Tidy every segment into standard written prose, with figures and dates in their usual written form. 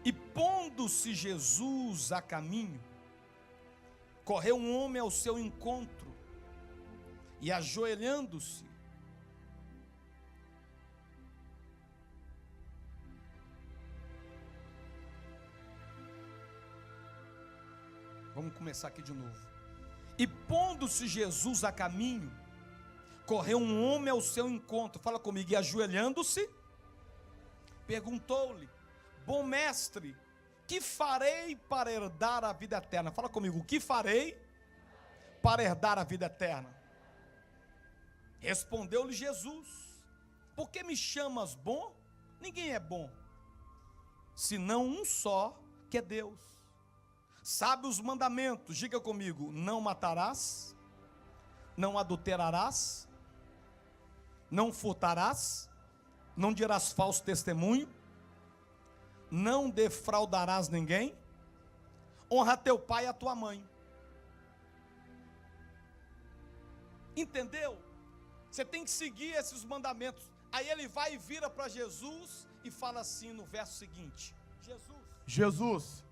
E pondo-se Jesus a caminho, correu um homem ao seu encontro, e ajoelhando-se, vamos começar aqui de novo. E pondo-se Jesus a caminho, correu um homem ao seu encontro, fala comigo, e ajoelhando-se, perguntou-lhe: bom mestre, que farei para herdar a vida eterna? Fala comigo, o que farei para herdar a vida eterna? Respondeu-lhe Jesus: por que me chamas bom? Ninguém é bom, senão um só, que é Deus. Sabe os mandamentos, diga comigo: não matarás, não adulterarás, não furtarás, não dirás falso testemunho, não defraudarás ninguém, honra teu pai e a tua mãe. Entendeu? Você tem que seguir esses mandamentos. Aí ele vai e vira para Jesus e fala assim no verso seguinte: Jesus,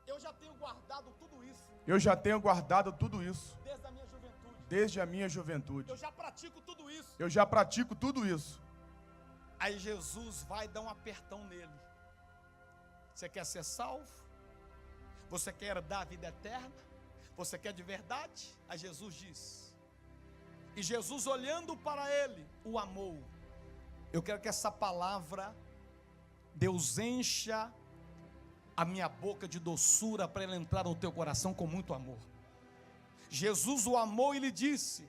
eu já tenho guardado tudo isso. Eu já tenho guardado tudo isso Desde a minha juventude. desde a minha juventude. Eu já pratico tudo isso. Eu já pratico tudo isso. Aí Jesus vai dar um apertão nele. Você quer ser salvo? Você quer herdar a vida eterna? Você quer de verdade? Aí Jesus diz. E Jesus, olhando para ele, o amou. Eu quero que essa palavra, Deus encha a minha boca de doçura para ela entrar no teu coração com muito amor. Jesus o amou e lhe disse: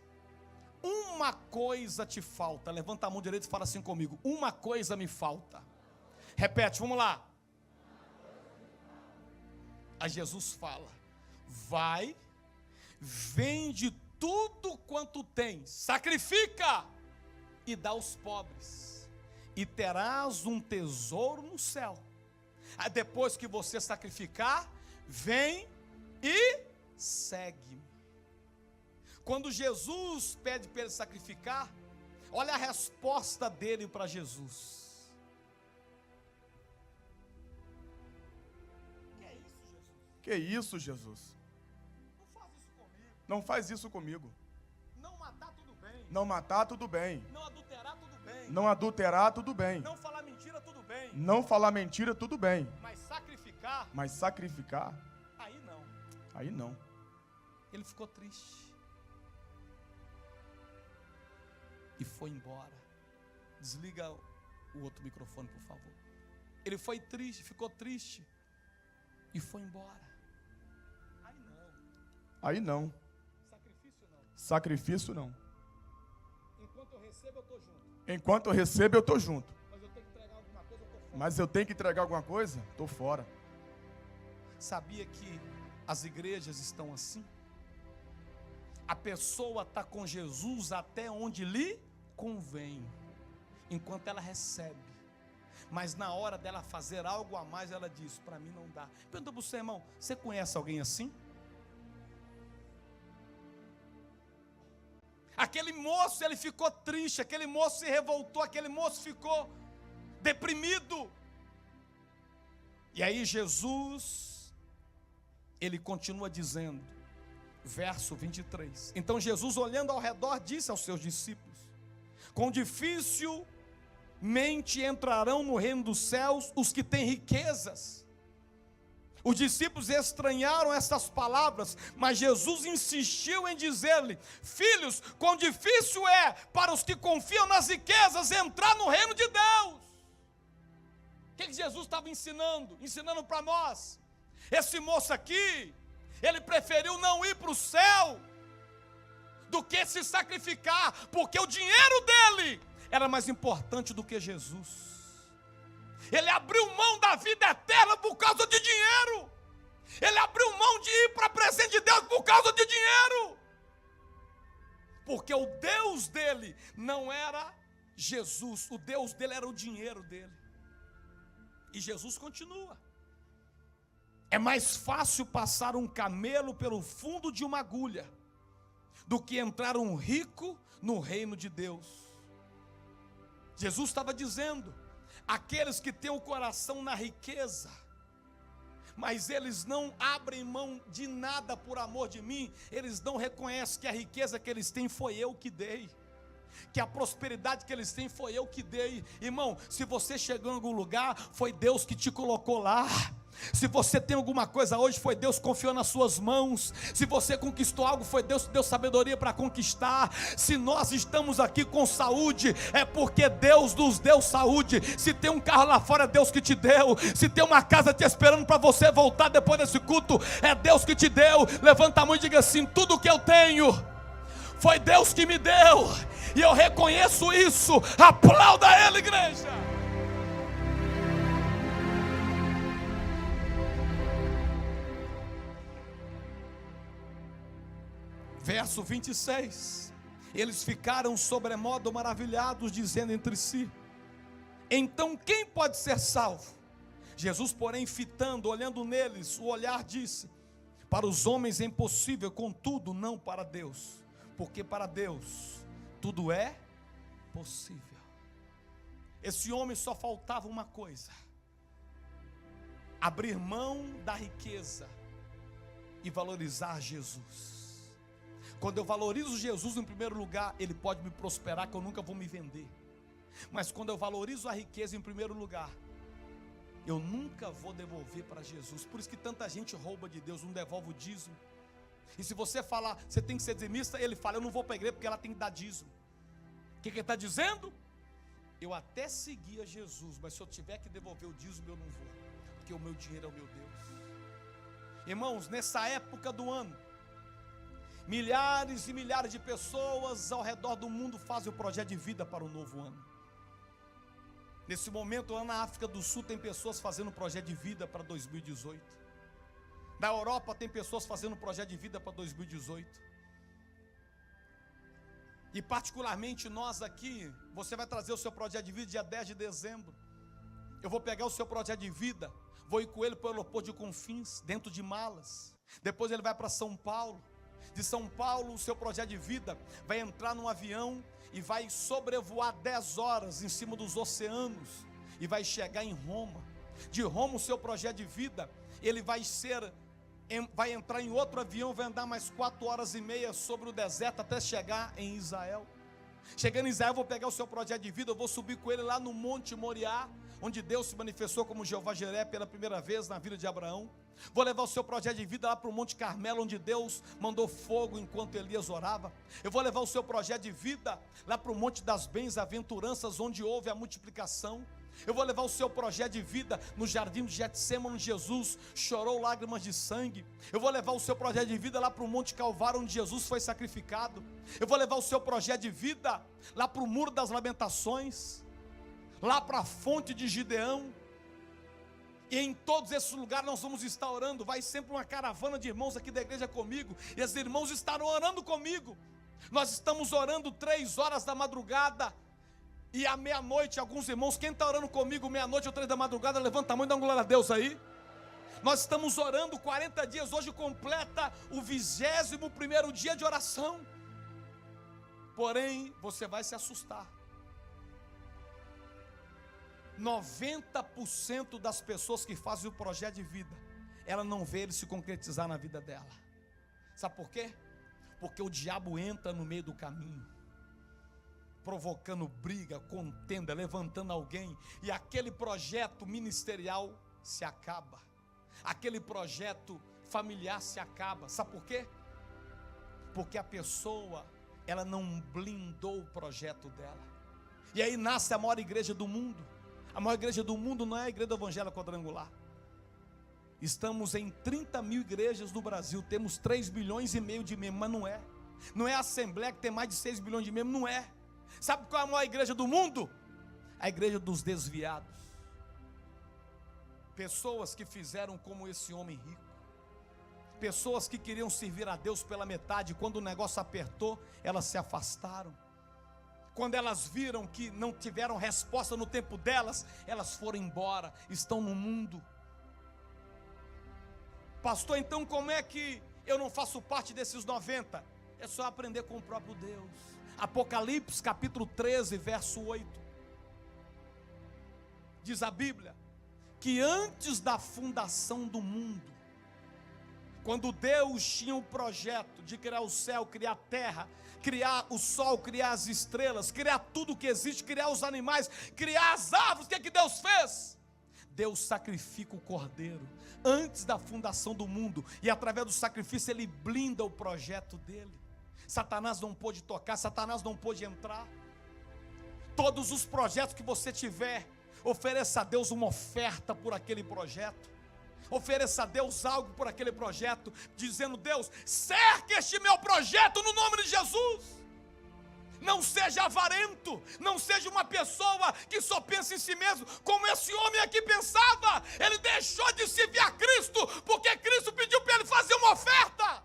uma coisa te falta. Levanta a mão direita e fala assim comigo: uma coisa me falta. Repete, vamos lá. Aí Jesus fala: vai, vende tudo quanto tens, sacrifica e dá aos pobres, e terás um tesouro no céu. Aí depois que você sacrificar, vem e segue-me. Quando Jesus pede para ele sacrificar, olha a resposta dele para Jesus. Que isso, Jesus? Não faz isso comigo. Não matar, tudo bem. Não matar, tudo bem. Não adulterar, tudo bem. Não adulterar, tudo bem. Não falar mentira, tudo bem. Não falar mentira, tudo bem. Mas sacrificar, aí não. aí não. Ele ficou triste e foi embora. Desliga o outro microfone, por favor. Ele foi triste, ficou triste e foi embora. Aí não. Aí não. Sacrifício não. Sacrifício não. Enquanto eu recebo, eu estou junto. Enquanto eu recebo, eu estou junto. Mas eu tenho que entregar alguma coisa, eu estou fora. Mas eu tenho que entregar alguma coisa? Estou fora. Sabia que as igrejas estão assim? A pessoa está com Jesus até onde lhe convém, enquanto ela recebe. Mas na hora dela fazer algo a mais, ela diz: para mim não dá. Pergunta para o seu irmão: você conhece alguém assim? Aquele moço, ele ficou triste, aquele moço se revoltou, aquele moço ficou deprimido. E aí Jesus, ele continua dizendo, verso 23. Então Jesus, olhando ao redor, disse aos seus discípulos: com dificilmente entrarão no reino dos céus os que têm riquezas. Os discípulos estranharam essas palavras, mas Jesus insistiu em dizer-lhe: filhos, quão difícil é para os que confiam nas riquezas entrar no reino de Deus. O que Jesus estava ensinando? Ensinando para nós. Esse moço aqui, ele preferiu não ir para o céu do que se sacrificar, porque o dinheiro dele era mais importante do que Jesus. Ele abriu mão da vida eterna por causa de dinheiro. Ele abriu mão de ir para a presença de Deus por causa de dinheiro. Porque o Deus dele não era Jesus, o Deus dele era o dinheiro dele. E Jesus continua: é mais fácil passar um camelo pelo fundo de uma agulha do que entrar um rico no reino de Deus. Jesus estava dizendo: aqueles que têm o coração na riqueza, mas eles não abrem mão de nada por amor de mim, eles não reconhecem que a riqueza que eles têm foi eu que dei, que a prosperidade que eles têm foi eu que dei. Irmão, se você chegou em algum lugar, foi Deus que te colocou lá. Se você tem alguma coisa hoje, foi Deus que confiou nas suas mãos. Se você conquistou algo, foi Deus que deu sabedoria para conquistar. Se nós estamos aqui com saúde, é porque Deus nos deu saúde. Se tem um carro lá fora, é Deus que te deu. Se tem uma casa te esperando para você voltar depois desse culto, é Deus que te deu. Levanta a mão e diga assim: tudo que eu tenho foi Deus que me deu, e eu reconheço isso. Aplauda Ele, igreja. Verso 26, eles ficaram sobremodo maravilhados, dizendo entre si: então quem pode ser salvo? Jesus, porém, fitando, olhando neles, o olhar disse: para os homens é impossível, contudo não para Deus, porque para Deus tudo é possível. Esse homem só faltava uma coisa: abrir mão da riqueza e valorizar Jesus. Quando eu valorizo Jesus em primeiro lugar, Ele pode me prosperar, que eu nunca vou me vender. Mas quando eu valorizo a riqueza em primeiro lugar, eu nunca vou devolver para Jesus. Por isso que tanta gente rouba de Deus, não devolve o dízimo. E se você falar, você tem que ser dizimista, ele fala: eu não vou para a igreja porque ela tem que dar dízimo. O que ele está dizendo? Eu até seguia Jesus, mas se eu tiver que devolver o dízimo, eu não vou, porque o meu dinheiro é o meu Deus. Irmãos, nessa época do ano, milhares e milhares de pessoas ao redor do mundo fazem o projeto de vida para o novo ano. Nesse momento, lá na África do Sul, tem pessoas fazendo o projeto de vida para 2018. Na Europa, tem pessoas fazendo o projeto de vida para 2018. E particularmente nós aqui, você vai trazer o seu projeto de vida dia 10 de dezembro. Eu vou pegar o seu projeto de vida, vou ir com ele para o aeroporto de Confins, dentro de malas. Depois ele vai para São Paulo. De São Paulo, o seu projeto de vida vai entrar num avião e vai sobrevoar 10 horas em cima dos oceanos e vai chegar em Roma. De Roma, o seu projeto de vida, ele vai entrar em outro avião, vai andar mais 4 horas e meia sobre o deserto até chegar em Israel. Chegando em Israel, eu vou pegar o seu projeto de vida, eu vou subir com ele lá no Monte Moriá, onde Deus se manifestou como Jeová Jiré pela primeira vez na vida de Abraão. Vou levar o seu projeto de vida lá para o Monte Carmelo, onde Deus mandou fogo enquanto Elias orava. Eu vou levar o seu projeto de vida lá para o Monte das Bem-aventuranças, onde houve a multiplicação. Eu vou levar o seu projeto de vida no jardim de Getsêmani, onde Jesus chorou lágrimas de sangue. Eu vou levar o seu projeto de vida lá para o Monte Calvário, onde Jesus foi sacrificado. Eu vou levar o seu projeto de vida lá para o Muro das Lamentações, lá para a fonte de Gideão. E em todos esses lugares nós vamos estar orando. Vai sempre uma caravana de irmãos aqui da igreja comigo, e os irmãos estarão orando comigo. Nós estamos orando 3 horas da madrugada, e à meia-noite, alguns irmãos, quem está orando comigo meia-noite ou 3 da madrugada, levanta a mão e dá uma glória a Deus aí. Nós estamos orando 40 dias, hoje completa o 21º dia de oração. Porém, você vai se assustar. 90% das pessoas que fazem o projeto de vida, ela não vê ele se concretizar na vida dela. Sabe por quê? Porque o diabo entra no meio do caminho, provocando briga, contenda, levantando alguém, e aquele projeto ministerial se acaba, aquele projeto familiar se acaba. Sabe por quê? Porque a pessoa, ela não blindou o projeto dela, e aí nasce a maior igreja do mundo. A maior igreja do mundo não é a igreja do Evangelho Quadrangular. Estamos em 30 mil igrejas no Brasil, temos 3 bilhões e meio de membros, mas não é. Não é a Assembleia que tem mais de 6 bilhões de membros, não é. Sabe qual é a maior igreja do mundo? A igreja dos desviados. Pessoas que fizeram como esse homem rico. Pessoas que queriam servir a Deus pela metade, quando o negócio apertou, elas se afastaram. Quando elas viram que não tiveram resposta no tempo delas, elas foram embora, estão no mundo. Pastor, então como é que eu não faço parte desses 90? É só aprender com o próprio Deus. Apocalipse capítulo 13, verso 8. diz a Bíblia, que antes da fundação do mundo, quando Deus tinha um projeto de criar o céu, criar a terra, criar o sol, criar as estrelas, criar tudo que existe, criar os animais, criar as árvores, o que é que Deus fez? Deus sacrifica o cordeiro antes da fundação do mundo, e através do sacrifício ele blinda o projeto dele. Satanás não pôde tocar, Satanás não pôde entrar. Todos os projetos que você tiver, ofereça a Deus uma oferta por aquele projeto. Ofereça a Deus algo por aquele projeto, dizendo: Deus, cerque este meu projeto no nome de Jesus. Não seja avarento, não seja uma pessoa que só pensa em si mesmo, como esse homem aqui pensava. Ele deixou de servir a Cristo, porque Cristo pediu para ele fazer uma oferta.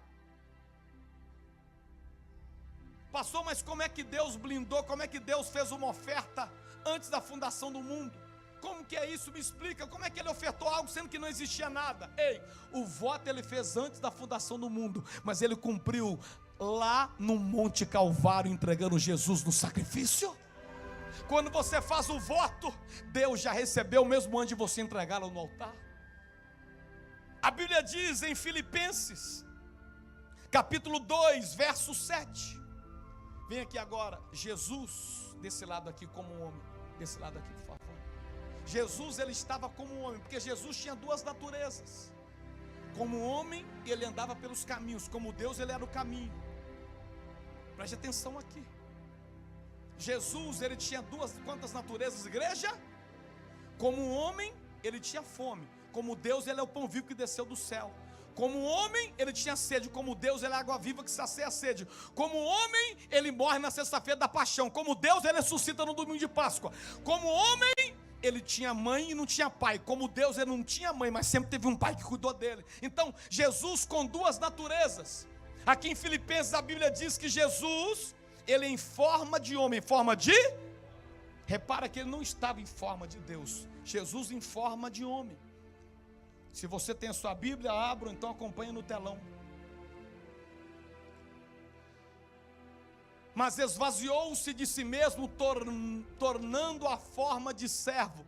Pastor, mas como é que Deus blindou, como é que Deus fez uma oferta antes da fundação do mundo? Como que é isso? Me explica, como é que ele ofertou algo sendo que não existia nada? Ei, o voto ele fez antes da fundação do mundo, mas ele cumpriu lá no Monte Calvário, entregando Jesus no sacrifício. Quando você faz o voto, Deus já recebeu mesmo antes de você entregá-lo no altar. A Bíblia diz em Filipenses, capítulo 2, verso 7. Vem aqui agora, Jesus, desse lado aqui como um homem, desse lado aqui, por favor. Jesus, ele estava como um homem, porque Jesus tinha duas naturezas. Como homem, ele andava pelos caminhos, como Deus, ele era o caminho. Preste atenção aqui. Jesus, ele tinha quantas naturezas, igreja? Como homem, ele tinha fome. Como Deus, ele é o pão vivo que desceu do céu. Como homem, ele tinha sede. Como Deus, ele é a água viva que sacia a sede. Como homem, ele morre na sexta-feira da paixão. Como Deus, ele ressuscita no domingo de Páscoa. Como homem, ele tinha mãe e não tinha pai. Como Deus, ele não tinha mãe, mas sempre teve um pai que cuidou dele. Então, Jesus com duas naturezas. Aqui em Filipenses a Bíblia diz que Jesus, ele em forma de homem, em forma de... Repara que ele não estava em forma de Deus. Jesus em forma de homem. Se você tem a sua Bíblia, abra, então acompanhe no telão. Mas esvaziou-se de si mesmo, tornando a forma de servo,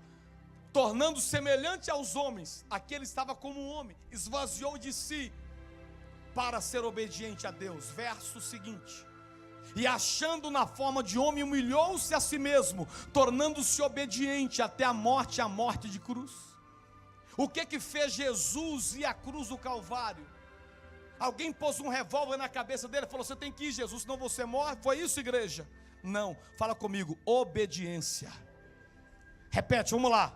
tornando semelhante aos homens. Aqui ele estava como um homem, esvaziou de si para ser obediente a Deus. Verso seguinte: e achando na forma de homem, humilhou-se a si mesmo, tornando-se obediente até a morte de cruz. O que fez Jesus ir à cruz do Calvário? Alguém pôs um revólver na cabeça dele e falou: você tem que ir, Jesus, senão você morre. Foi isso, igreja? Não, fala comigo: obediência. Repete, vamos lá.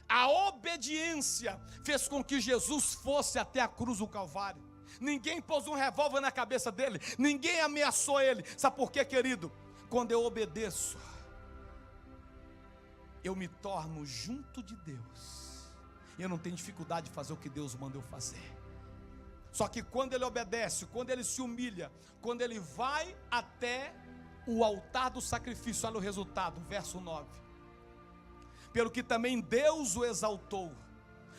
A obediência fez com que Jesus fosse até a cruz do Calvário. Ninguém pôs um revólver na cabeça dele, ninguém ameaçou ele. Sabe por quê, querido? Quando eu obedeço, eu me torno junto de Deus, e eu não tenho dificuldade de fazer o que Deus manda eu fazer. Só que quando ele obedece, quando ele se humilha, quando ele vai até o altar do sacrifício, olha o resultado, verso 9: pelo que também Deus o exaltou,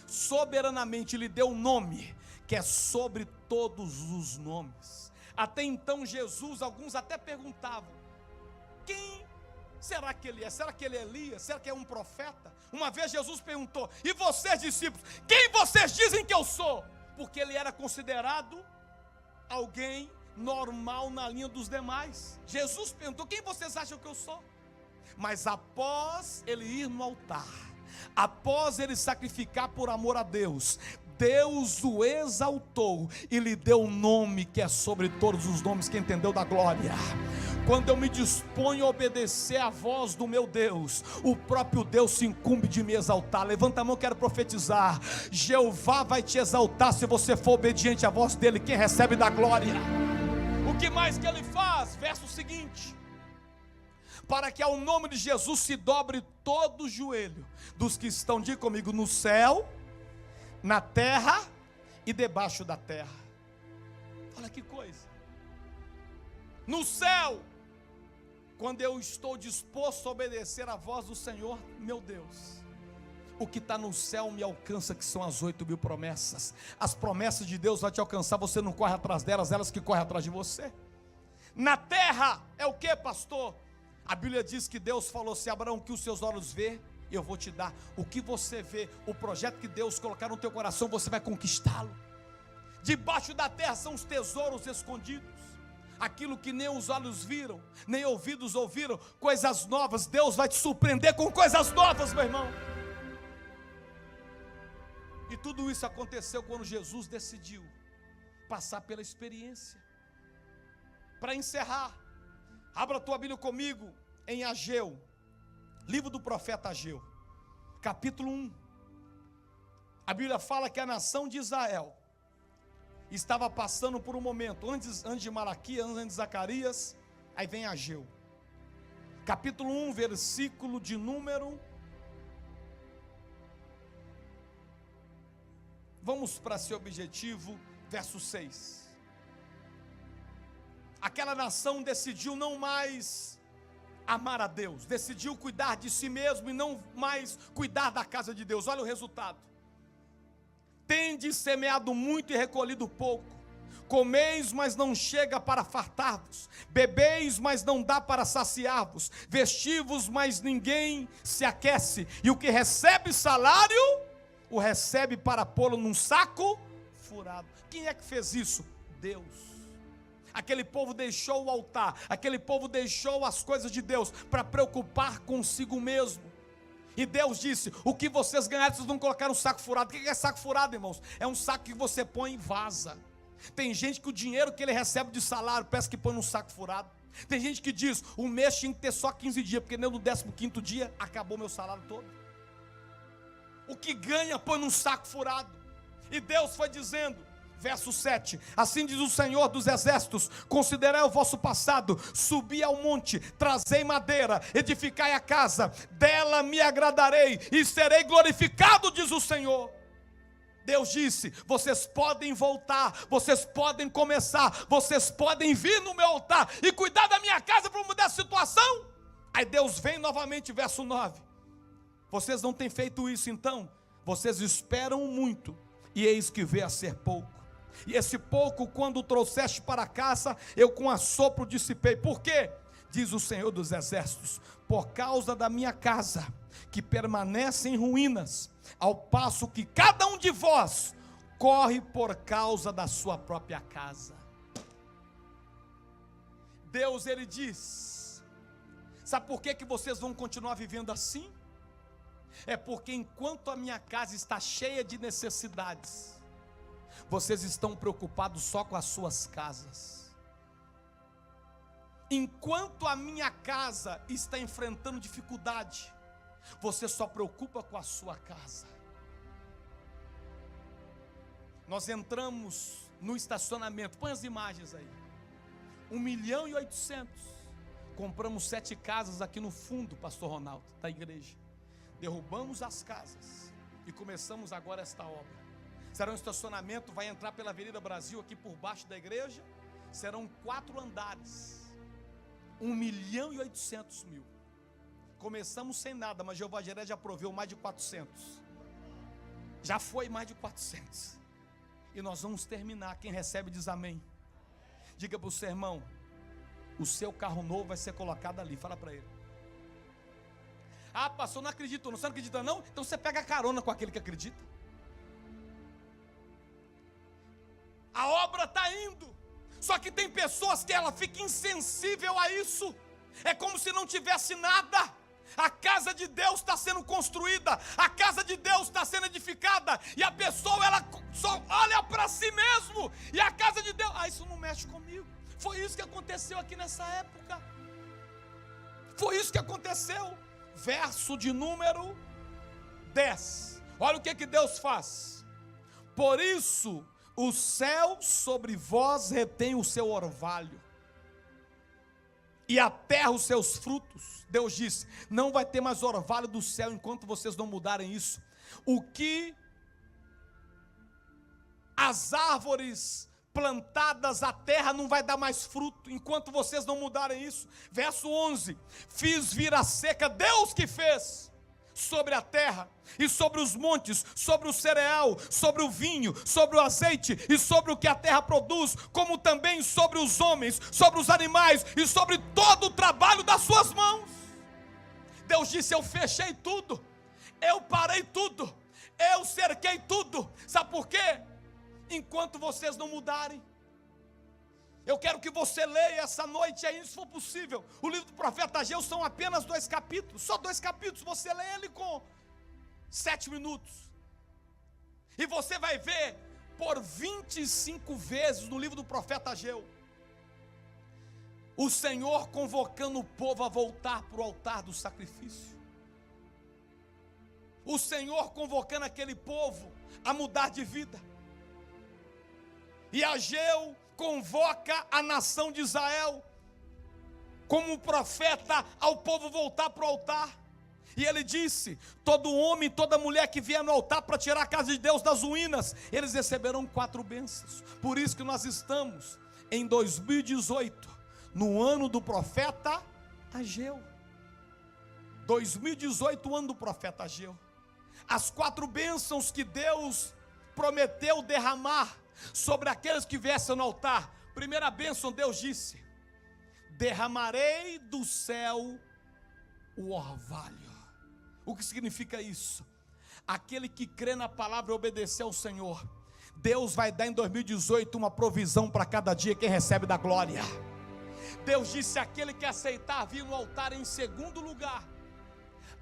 soberanamente lhe deu um nome, que é sobre todos os nomes. Até então Jesus, alguns até perguntavam: quem será que ele é? Será que ele é Elias? Será que é um profeta? Uma vez Jesus perguntou: e vocês, discípulos, quem vocês dizem que eu sou? Porque ele era considerado alguém normal na linha dos demais. Jesus perguntou: quem vocês acham que eu sou? Mas após ele ir no altar, após ele sacrificar por amor a Deus, Deus o exaltou e lhe deu um nome que é sobre todos os nomes. Quem entendeu da glória? Quando eu me disponho a obedecer à voz do meu Deus, o próprio Deus se incumbe de me exaltar. Levanta a mão, quero profetizar: Jeová vai te exaltar se você for obediente à voz dele. Quem recebe da glória? O que mais que ele faz? Verso seguinte: para que ao nome de Jesus se dobre todo o joelho dos que estão, diga comigo, no céu, na terra e debaixo da terra. Olha que coisa. No céu, quando eu estou disposto a obedecer a voz do Senhor, meu Deus, o que está no céu me alcança, que são as 8.000 promessas. As promessas de Deus vão te alcançar, você não corre atrás delas, elas que correm atrás de você. Na terra é o que, pastor? A Bíblia diz que Deus falou: se Abraão, que os seus olhos vê, eu vou te dar. O que você vê, o projeto que Deus colocar no teu coração, você vai conquistá-lo. Debaixo da terra são os tesouros escondidos, aquilo que nem os olhos viram, nem ouvidos ouviram, coisas novas. Deus vai te surpreender com coisas novas, meu irmão. E tudo isso aconteceu quando Jesus decidiu passar pela experiência. Para encerrar, abra a tua Bíblia comigo em Ageu, livro do profeta Ageu, capítulo 1. A Bíblia fala que a nação de Israel estava passando por um momento, antes de Malaquias, antes de Zacarias, aí vem Ageu. Capítulo 1, versículo de número... Vamos para esse objetivo, verso 6. Aquela nação decidiu não mais amar a Deus, decidiu cuidar de si mesmo e não mais cuidar da casa de Deus. Olha o resultado: tendes semeado muito e recolhido pouco, comeis, mas não chega para fartar-vos, bebeis, mas não dá para saciar-vos, vestivos, mas ninguém se aquece, e o que recebe salário, o recebe para pô-lo num saco furado. Quem é que fez isso? Deus. Aquele povo deixou o altar, aquele povo deixou as coisas de Deus para preocupar consigo mesmo. E Deus disse: o que vocês ganharem, vocês vão colocar no saco furado. O que é saco furado, irmãos? É um saco que você põe e vaza. Tem gente que o dinheiro que ele recebe de salário, parece que põe num saco furado. Tem gente que diz: o mês tinha que ter só 15 dias, porque no 15º dia acabou meu salário todo. O que ganha põe num saco furado. E Deus foi dizendo, verso 7: assim diz o Senhor dos exércitos: considerai o vosso passado, subi ao monte, trazei madeira, edificai a casa, dela me agradarei e serei glorificado, diz o Senhor. Deus disse: vocês podem voltar, vocês podem começar, vocês podem vir no meu altar e cuidar da minha casa para mudar a situação. Aí Deus vem novamente, verso 9: vocês não têm feito isso, então vocês esperam muito, e eis que vê a ser pouco. E esse pouco, quando o trouxeste para casa, eu com assopro dissipei. Por quê? Diz o Senhor dos exércitos: por causa da minha casa, que permanece em ruínas, ao passo que cada um de vós corre por causa da sua própria casa. Deus, ele diz: sabe por que vocês vão continuar vivendo assim? É porque enquanto a minha casa está cheia de necessidades, vocês estão preocupados só com as suas casas. Enquanto a minha casa está enfrentando dificuldade, você só preocupa com a sua casa. Nós entramos no estacionamento, põe as imagens aí, 1.800.000, compramos 7 casas aqui no fundo, pastor Ronaldo, da igreja. Derrubamos as casas e começamos agora esta obra. Será um estacionamento, vai entrar pela Avenida Brasil aqui por baixo da igreja. Serão 4 andares, 1.800.000. Começamos sem nada, mas Jeová Jiré já proveu mais de 400. Já foi mais de 400. E nós vamos terminar. Quem recebe diz amém. Diga para o seu irmão: o seu carro novo vai ser colocado ali. Fala para ele. Ah, pastor, não acredito. Você não acredita não? Então você pega carona com aquele que acredita. A obra está indo. Só que tem pessoas que ela fica insensível a isso. É como se não tivesse nada. A casa de Deus está sendo construída, a casa de Deus está sendo edificada, e a pessoa ela só olha para si mesmo. E a casa de Deus, isso não mexe comigo. Foi isso que aconteceu aqui nessa época. Foi isso que aconteceu. Verso de número 10. Olha o que Deus faz. Por isso o céu sobre vós retém o seu orvalho, e a terra os seus frutos. Deus disse: não vai ter mais orvalho do céu enquanto vocês não mudarem isso. O que as árvores plantadas, a terra não vai dar mais fruto enquanto vocês não mudarem isso. Verso 11: fiz vir a seca, Deus que fez, sobre a terra, e sobre os montes, sobre o cereal, sobre o vinho, sobre o azeite, e sobre o que a terra produz, como também sobre os homens, sobre os animais, e sobre todo o trabalho das suas mãos. Deus disse: eu fechei tudo, eu parei tudo, eu cerquei tudo. Sabe por quê? Enquanto vocês não mudarem, eu quero que você leia essa noite aí, se for possível, o livro do profeta Ageu. São apenas 2 capítulos, só 2 capítulos, você lê ele com 7 minutos, e você vai ver por 25 vezes no livro do profeta Ageu, o Senhor convocando o povo a voltar para o altar do sacrifício, o Senhor convocando aquele povo a mudar de vida. E Ageu convoca a nação de Israel como profeta ao povo voltar para o altar. E ele disse: todo homem, toda mulher que vier no altar para tirar a casa de Deus das ruínas, eles receberão 4 bênçãos. Por isso que nós estamos em 2018, no ano do profeta Ageu. 2018, ano do profeta Ageu. As 4 bênçãos que Deus prometeu derramar sobre aqueles que viessem no altar. Primeira bênção, Deus disse: derramarei do céu o orvalho. O que significa isso? Aquele que crê na palavra e obedecer ao Senhor, Deus vai dar em 2018 uma provisão para cada dia quem recebe da glória. Deus disse: aquele que aceitar vir no altar em segundo lugar,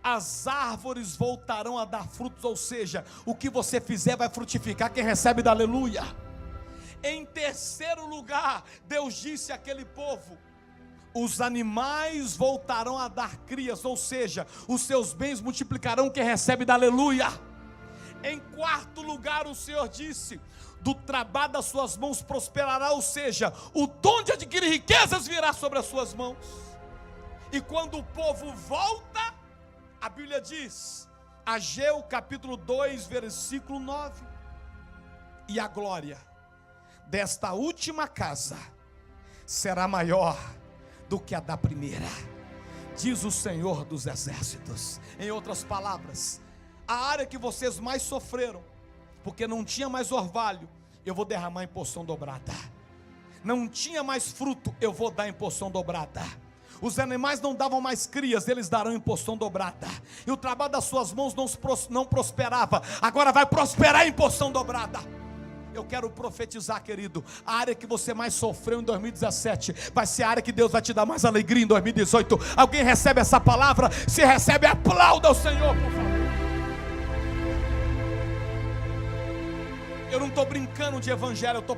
as árvores voltarão a dar frutos, ou seja, o que você fizer vai frutificar, quem recebe da aleluia. Em terceiro lugar, Deus disse àquele povo: os animais voltarão a dar crias, ou seja, os seus bens multiplicarão, quem recebe da aleluia. Em quarto lugar, o Senhor disse: do trabalho das suas mãos prosperará, ou seja, o dom de adquirir riquezas virá sobre as suas mãos. E quando o povo volta, a Bíblia diz, Ageu capítulo 2, versículo 9: e a glória desta última casa será maior do que a da primeira, diz o Senhor dos exércitos. Em outras palavras, a área que vocês mais sofreram, porque não tinha mais orvalho, eu vou derramar em porção dobrada. Não tinha mais fruto, eu vou dar em porção dobrada. Os animais não davam mais crias, eles darão em porção dobrada. E o trabalho das suas mãos não prosperava, agora vai prosperar em porção dobrada. Eu quero profetizar, querido, a área que você mais sofreu em 2017 vai ser a área que Deus vai te dar mais alegria em 2018. Alguém recebe essa palavra? Se recebe, aplauda o Senhor, por favor. Eu não estou brincando de evangelho, eu estou